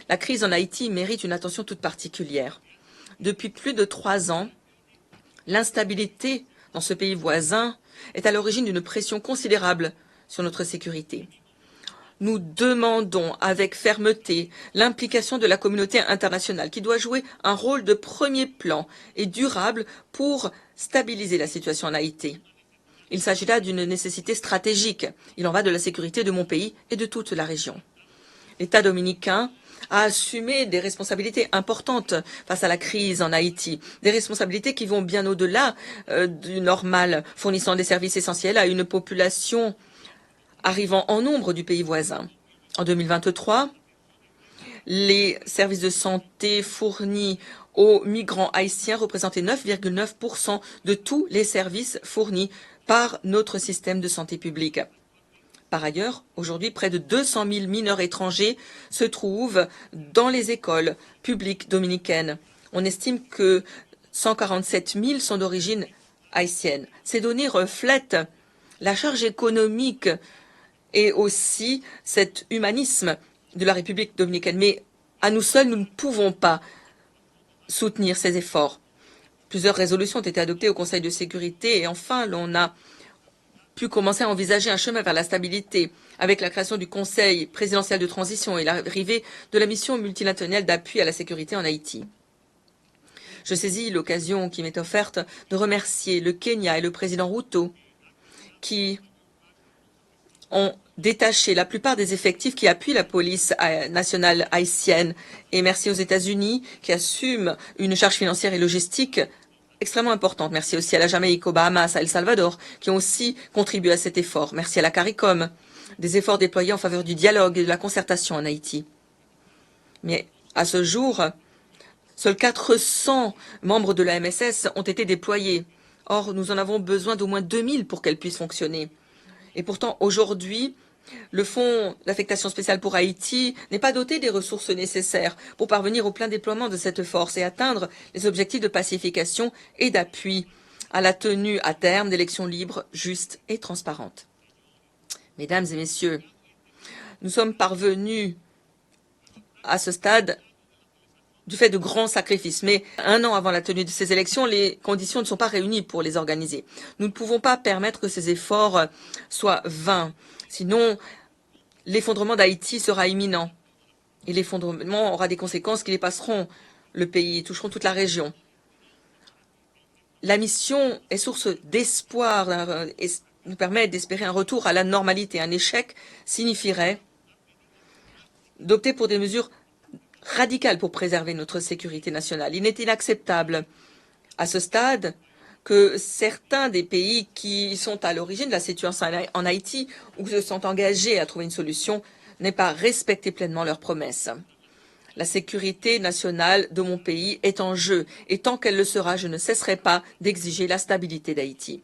La crise en Haïti mérite une attention toute particulière. Depuis plus de 3 ans, l'instabilité dans ce pays voisin est à l'origine d'une pression considérable sur notre sécurité. Nous demandons avec fermeté l'implication de la communauté internationale qui doit jouer un rôle de premier plan et durable pour stabiliser la situation en Haïti. Il s'agit là d'une nécessité stratégique. Il en va de la sécurité de mon pays et de toute la région. L'État dominicain a assumé des responsabilités importantes face à la crise en Haïti, des responsabilités qui vont bien au-delà du normal, fournissant des services essentiels à une population arrivant en nombre du pays voisin. En 2023, les services de santé fournis aux migrants haïtiens représentaient 9,9% de tous les services fournis par notre système de santé publique. Par ailleurs, aujourd'hui, près de 200 000 mineurs étrangers se trouvent dans les écoles publiques dominicaines. On estime que 147 000 sont d'origine haïtienne. Ces données reflètent la charge économique et aussi cet humanisme de la République dominicaine. Mais à nous seuls, nous ne pouvons pas soutenir ces efforts. Plusieurs résolutions ont été adoptées au Conseil de sécurité et enfin, l'on a pu commencer à envisager un chemin vers la stabilité avec la création du Conseil présidentiel de transition et l'arrivée de la mission multilatérale d'appui à la sécurité en Haïti. Je saisis l'occasion qui m'est offerte de remercier le Kenya et le président Ruto qui ont détaché la plupart des effectifs qui appuient la police nationale haïtienne et merci aux États-Unis qui assument une charge financière et logistique extrêmement importante. Merci aussi à la Jamaïque, aux Bahamas, à El Salvador, qui ont aussi contribué à cet effort. Merci à la CARICOM, des efforts déployés en faveur du dialogue et de la concertation en Haïti. Mais à ce jour, seuls 400 membres de la MSS ont été déployés. Or, nous en avons besoin d'au moins 2000 pour qu'elle puisse fonctionner. Et pourtant, aujourd'hui, le fonds d'affectation spéciale pour Haïti n'est pas doté des ressources nécessaires pour parvenir au plein déploiement de cette force et atteindre les objectifs de pacification et d'appui à la tenue à terme d'élections libres, justes et transparentes. Mesdames et messieurs, nous sommes parvenus à ce stade du fait de grands sacrifices. Mais 1 an avant la tenue de ces élections, les conditions ne sont pas réunies pour les organiser. Nous ne pouvons pas permettre que ces efforts soient vains. Sinon, l'effondrement d'Haïti sera imminent. Et l'effondrement aura des conséquences qui dépasseront le pays, toucheront toute la région. La mission est source d'espoir et nous permet d'espérer un retour à la normalité. Un échec signifierait d'opter pour des mesures radicales pour préserver notre sécurité nationale. Il est inacceptable à ce stade que certains des pays qui sont à l'origine de la situation en Haïti ou se sont engagés à trouver une solution n'aient pas respecté pleinement leurs promesses. La sécurité nationale de mon pays est en jeu et tant qu'elle le sera, je ne cesserai pas d'exiger la stabilité d'Haïti.